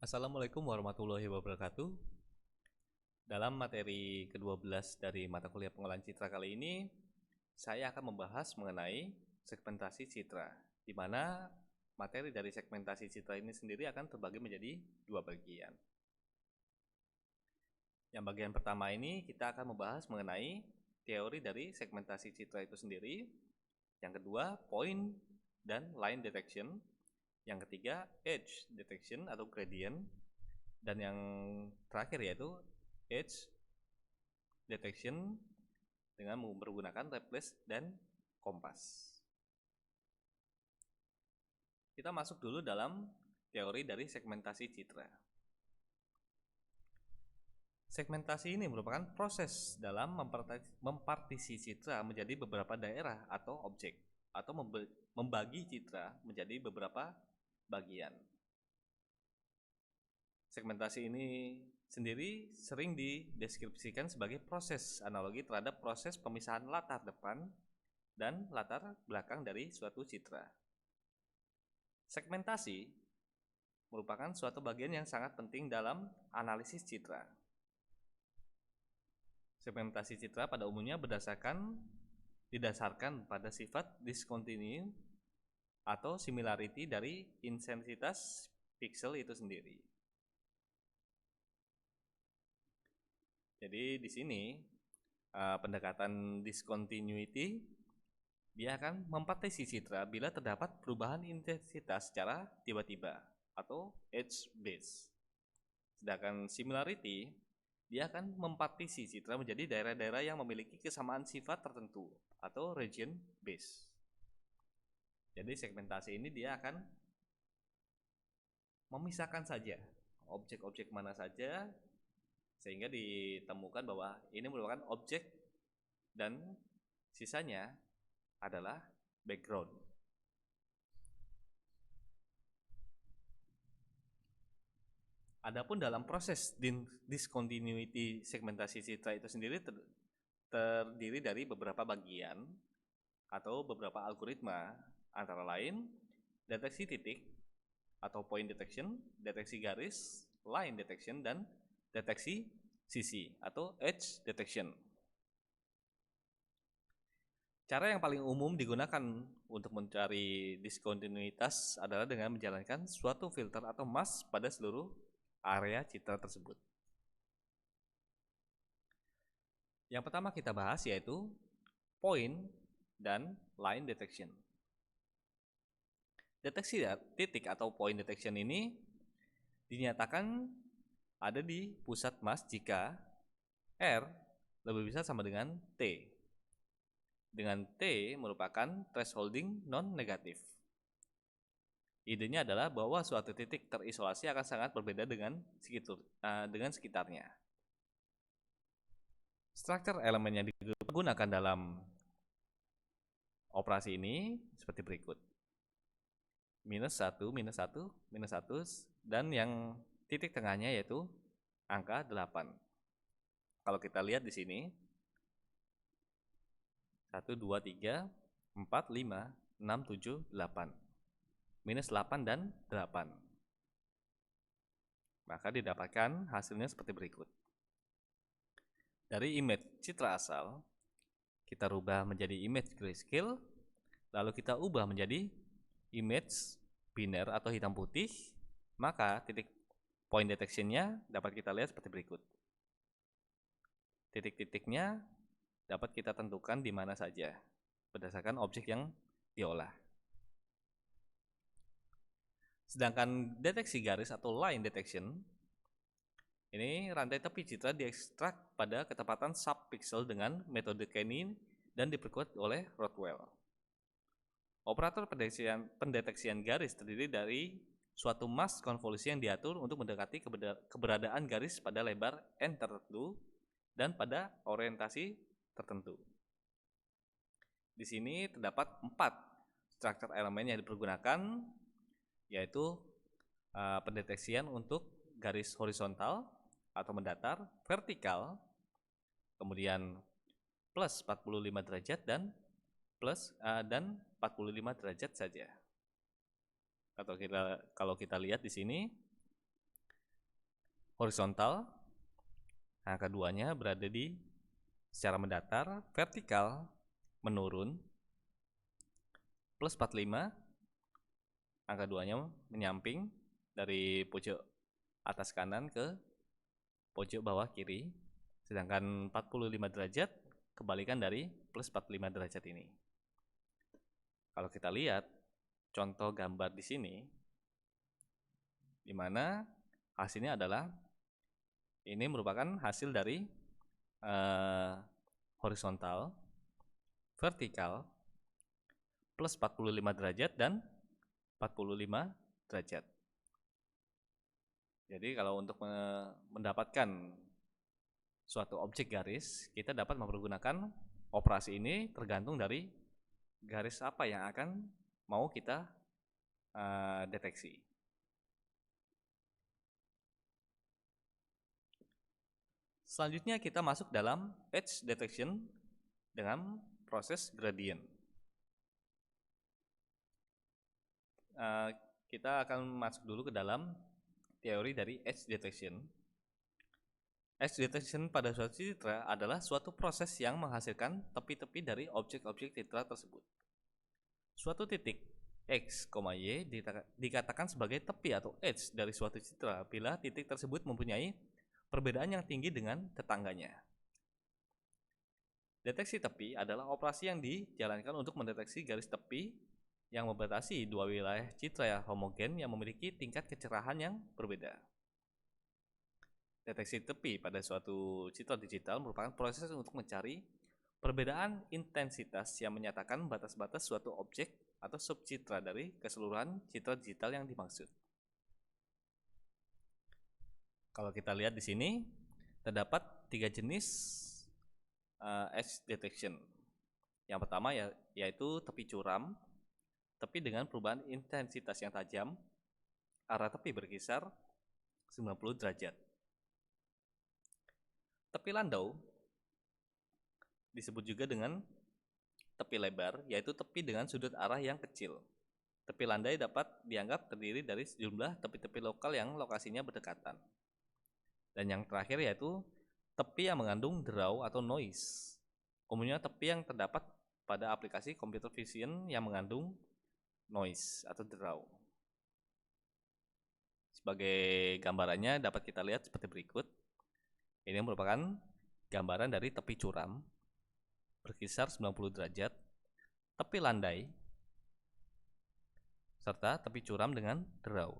Assalamualaikum warahmatullahi wabarakatuh. Dalam materi ke-12 dari mata kuliah pengolahan citra kali ini, saya akan membahas mengenai segmentasi citra, di mana materi dari segmentasi citra ini sendiri akan terbagi menjadi dua bagian. Yang bagian pertama ini kita akan membahas mengenai teori dari segmentasi citra itu sendiri. Yang kedua, point dan line detection. Yang ketiga, edge detection atau gradient. Dan yang terakhir yaitu edge detection dengan menggunakan reflex dan kompas. Kita masuk dulu dalam teori dari segmentasi citra. Segmentasi ini merupakan proses dalam mempartisi citra menjadi beberapa daerah atau objek, atau membagi citra menjadi beberapa bagian. Segmentasi ini sendiri sering dideskripsikan sebagai proses analogi terhadap proses pemisahan latar depan dan latar belakang dari suatu citra. Segmentasi merupakan suatu bagian yang sangat penting dalam analisis citra. Segmentasi citra pada umumnya didasarkan pada sifat discontinue atau similarity dari intensitas pixel itu sendiri. Jadi di sini pendekatan discontinuity dia akan mempartisi citra bila terdapat perubahan intensitas secara tiba-tiba atau edge based. Sedangkan similarity dia akan mempartisi citra menjadi daerah-daerah yang memiliki kesamaan sifat tertentu atau region based. Jadi segmentasi ini dia akan memisahkan saja objek-objek mana saja sehingga ditemukan bahwa ini merupakan objek dan sisanya adalah background. Adapun dalam proses discontinuity segmentasi citra itu sendiri terdiri dari beberapa bagian atau beberapa algoritma, antara lain deteksi titik atau point detection, deteksi garis, line detection, dan deteksi sisi atau edge detection. Cara yang paling umum digunakan untuk mencari diskontinuitas adalah dengan menjalankan suatu filter atau mask pada seluruh area citra tersebut. Yang pertama kita bahas yaitu point dan line detection. Deteksi titik atau point detection ini dinyatakan ada di pusat mask jika R lebih besar sama dengan T, dengan T merupakan thresholding non-negatif. Idenya adalah bahwa suatu titik terisolasi akan sangat berbeda dengan sekitarnya. Struktur elemen yang digunakan dalam operasi ini seperti berikut. Minus 1, minus 1, minus 1, dan yang titik tengahnya yaitu angka 8. Kalau kita lihat di sini 1, 2, 3, 4, 5, 6, 7, 8. Minus 8 dan 8. Maka didapatkan hasilnya seperti berikut. Dari image citra asal, kita rubah menjadi image grayscale, lalu kita ubah menjadi image biner atau hitam putih, maka titik point detection-nya dapat kita lihat seperti berikut. Titik-titiknya dapat kita tentukan di mana saja berdasarkan objek yang diolah. Sedangkan deteksi garis atau line detection, ini rantai tepi citra diekstrak pada ketepatan subpixel dengan metode Canny dan diperkuat oleh Rothwell. Operator pendeteksian garis terdiri dari suatu mask konvolusi yang diatur untuk mendekati keberadaan garis pada lebar N tertentu dan pada orientasi tertentu. Di sini terdapat 4 struktur elemen yang dipergunakan, yaitu pendeteksian untuk garis horizontal atau mendatar, vertikal, kemudian plus 45 derajat dan 45 derajat saja. Kalau kita lihat di sini horizontal, angka 2-nya berada di secara mendatar, vertikal menurun, plus 45, angka 2-nya menyamping dari pojok atas kanan ke pojok bawah kiri, sedangkan 45 derajat kebalikan dari plus 45 derajat ini. Kalau kita lihat contoh gambar di sini, di mana hasilnya adalah ini merupakan hasil dari horizontal, vertikal, plus 45 derajat dan 45 derajat. Jadi kalau untuk mendapatkan suatu objek garis, kita dapat mempergunakan operasi ini tergantung dari garis apa yang akan mau kita deteksi. Selanjutnya kita masuk dalam edge detection dengan proses gradient. Kita akan masuk dulu ke dalam teori dari edge detection. Edge detection pada suatu citra adalah suatu proses yang menghasilkan tepi-tepi dari objek-objek citra tersebut. Suatu titik X, Y dikatakan sebagai tepi atau edge dari suatu citra bila titik tersebut mempunyai perbedaan yang tinggi dengan tetangganya. Deteksi tepi adalah operasi yang dijalankan untuk mendeteksi garis tepi yang membatasi dua wilayah citra homogen yang memiliki tingkat kecerahan yang berbeda. Deteksi tepi pada suatu citra digital merupakan proses untuk mencari perbedaan intensitas yang menyatakan batas-batas suatu objek atau subcitra dari keseluruhan citra digital yang dimaksud. Kalau kita lihat di sini, terdapat 3 jenis edge detection. Yang pertama yaitu tepi curam, tepi dengan perubahan intensitas yang tajam, arah tepi berkisar 90 derajat. Tepi landau disebut juga dengan tepi lebar, yaitu tepi dengan sudut arah yang kecil. Tepi landai dapat dianggap terdiri dari sejumlah tepi-tepi lokal yang lokasinya berdekatan. Dan yang terakhir yaitu tepi yang mengandung draw atau noise. Umumnya tepi yang terdapat pada aplikasi computer vision yang mengandung noise atau draw. Sebagai gambarannya dapat kita lihat seperti berikut. Ini merupakan gambaran dari tepi curam berkisar 90 derajat, tepi landai, serta tepi curam dengan draw.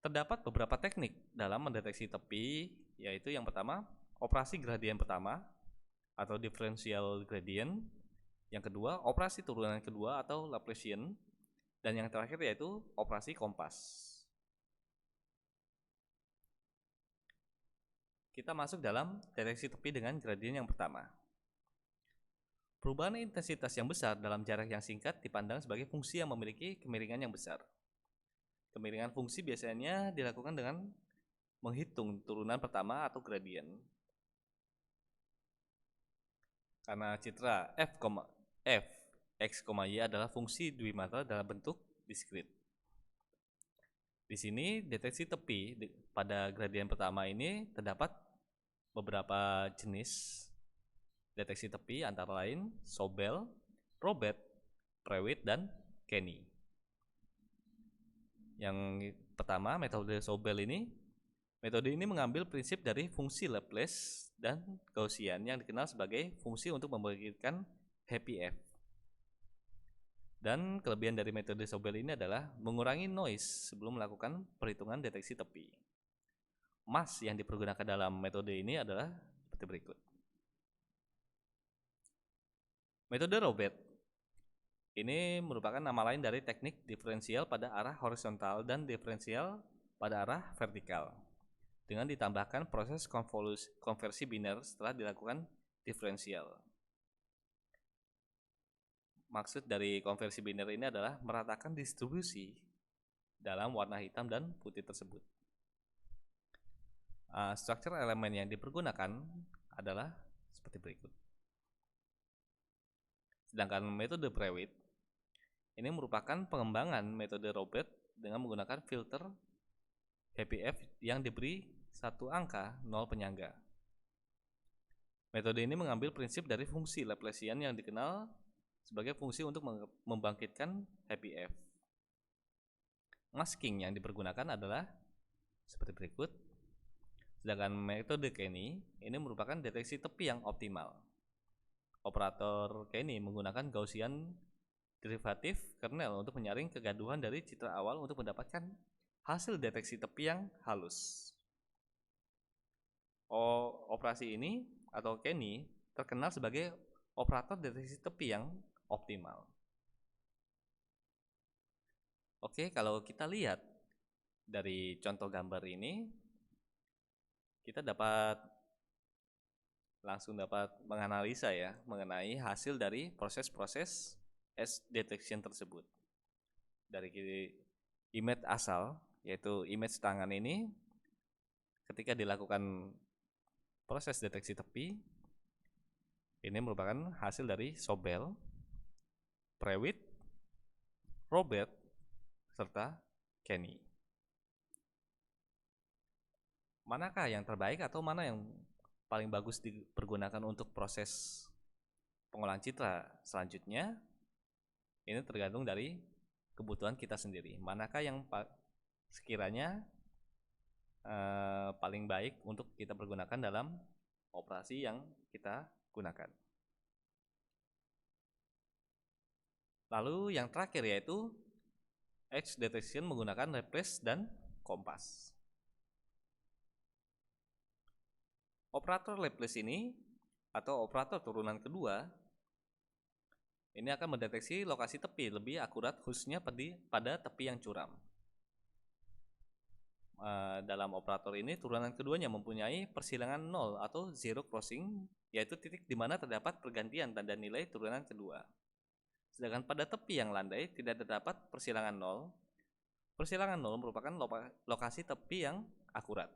Terdapat beberapa teknik dalam mendeteksi tepi, yaitu yang pertama, operasi gradien pertama atau differential gradient, yang kedua, operasi turunan kedua atau Laplacian, dan yang terakhir yaitu operasi kompas. Kita masuk dalam deteksi tepi dengan gradien yang pertama. Perubahan intensitas yang besar dalam jarak yang singkat dipandang sebagai fungsi yang memiliki kemiringan yang besar. Kemiringan fungsi biasanya dilakukan dengan menghitung turunan pertama atau gradien. Karena citra f, x, y adalah fungsi dwimatra dalam bentuk diskrit. Di sini deteksi tepi pada gradien pertama ini terdapat beberapa jenis deteksi tepi antara lain Sobel, Robert, Prewitt, dan Kenny. Yang pertama, metode Sobel ini. Metode ini mengambil prinsip dari fungsi Laplace dan Gaussian yang dikenal sebagai fungsi untuk memberikan happy F. Dan kelebihan dari metode Sobel ini adalah mengurangi noise sebelum melakukan perhitungan deteksi tepi. Mask yang dipergunakan dalam metode ini adalah seperti berikut. Metode Robert ini merupakan nama lain dari teknik diferensial pada arah horizontal dan diferensial pada arah vertikal, dengan ditambahkan proses konversi biner setelah dilakukan diferensial. Maksud dari konversi biner ini adalah meratakan distribusi dalam warna hitam dan putih tersebut. Struktur elemen yang dipergunakan adalah seperti berikut. Sedangkan metode Prewitt ini merupakan pengembangan metode Robert dengan menggunakan filter HPF yang diberi satu angka 0 penyangga. Metode ini mengambil prinsip dari fungsi Laplacian yang dikenal sebagai fungsi untuk membangkitkan HPF. Masking yang dipergunakan adalah seperti berikut. Sedangkan metode Kenny ini merupakan deteksi tepi yang optimal. Operator Kenny menggunakan Gaussian derivatif kernel untuk menyaring kegaduhan dari citra awal untuk mendapatkan hasil deteksi tepi yang halus. Operasi ini atau Kenny terkenal sebagai operator deteksi tepi yang optimal. Oke, kalau kita lihat dari contoh gambar ini, kita langsung dapat menganalisa ya mengenai hasil dari proses-proses edge detection tersebut. Dari image asal, yaitu image tangan ini, ketika dilakukan proses deteksi tepi, ini merupakan hasil dari Sobel, Prewitt, Robert, serta Kenny. Manakah yang terbaik atau mana yang paling bagus dipergunakan untuk proses pengolahan citra selanjutnya? Ini tergantung dari kebutuhan kita sendiri. Manakah yang sekiranya paling baik untuk kita pergunakan dalam operasi yang kita gunakan. Lalu yang terakhir yaitu edge detection menggunakan Laplace dan kompas. Operator Laplace ini atau operator turunan kedua ini akan mendeteksi lokasi tepi lebih akurat khususnya pada tepi yang curam. Dalam operator ini turunan keduanya mempunyai persilangan 0 atau zero crossing, yaitu titik di mana terdapat pergantian tanda nilai turunan kedua. Sedangkan pada tepi yang landai tidak terdapat persilangan 0. Persilangan 0 merupakan lokasi tepi yang akurat.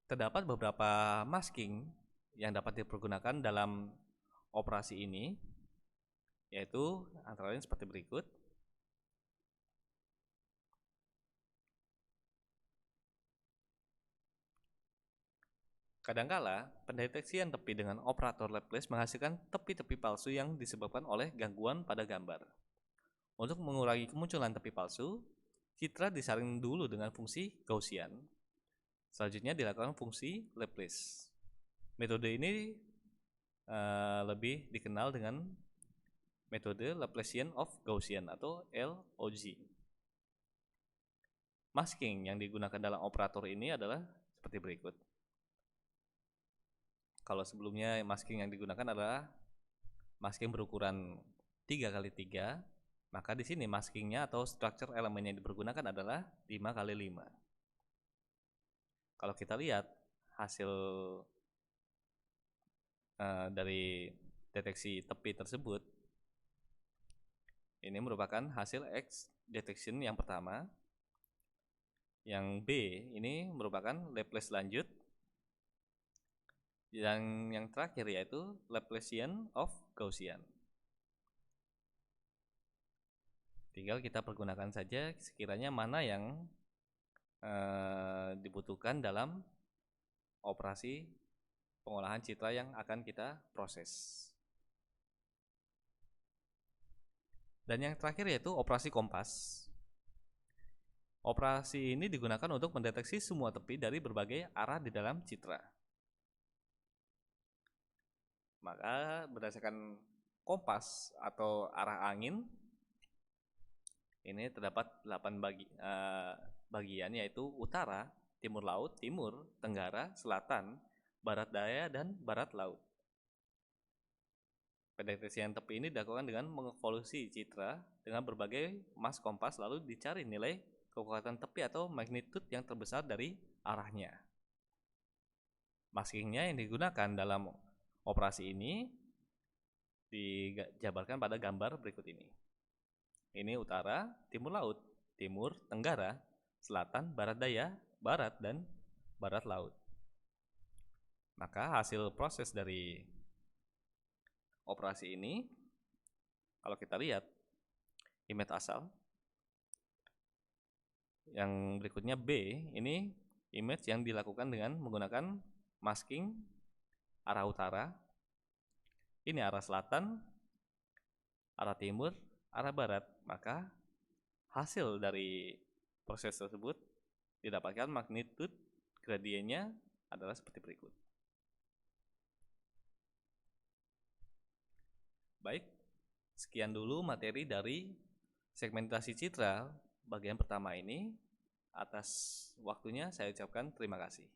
Terdapat beberapa masking yang dapat dipergunakan dalam operasi ini, yaitu antara lain seperti berikut. Kadangkala, pendeteksian tepi dengan operator Laplace menghasilkan tepi-tepi palsu yang disebabkan oleh gangguan pada gambar. Untuk mengurangi kemunculan tepi palsu, citra disaring dulu dengan fungsi Gaussian. Selanjutnya dilakukan fungsi Laplace. Metode ini lebih dikenal dengan metode Laplacian of Gaussian atau LOG. Masking yang digunakan dalam operator ini adalah seperti berikut. Kalau sebelumnya masking yang digunakan adalah masking berukuran 3x3, maka di sini maskingnya atau structure elemen yang dipergunakan adalah 5x5. Kalau kita lihat hasil dari deteksi tepi tersebut, ini merupakan hasil X detection yang pertama. Yang B ini merupakan Laplace lanjut. Yang terakhir yaitu Laplacian of Gaussian. Tinggal kita pergunakan saja sekiranya mana yang dibutuhkan dalam operasi pengolahan citra yang akan kita proses. Dan yang terakhir yaitu operasi kompas. Operasi ini digunakan untuk mendeteksi semua tepi dari berbagai arah di dalam citra. Maka berdasarkan kompas atau arah angin, ini terdapat 8 bagian yaitu utara, timur laut, timur, tenggara, selatan, barat daya, dan barat laut. Pendeteksian tepi ini dilakukan dengan mengevolusi citra dengan berbagai mas kompas lalu dicari nilai kekuatan tepi atau magnitude yang terbesar dari arahnya. Maskingnya yang digunakan dalam operasi ini dijabarkan pada gambar berikut ini. Ini utara, timur laut, timur, tenggara, selatan, barat daya, barat, dan barat laut. Maka hasil proses dari operasi ini, kalau kita lihat image asal, Yang berikutnya B, ini image yang dilakukan dengan menggunakan masking arah utara. Ini arah selatan, arah timur, arah barat. Maka hasil dari proses tersebut didapatkan magnitude gradiennya adalah seperti berikut. Baik, sekian dulu materi dari segmentasi citra bagian pertama ini. Atas waktunya saya ucapkan terima kasih.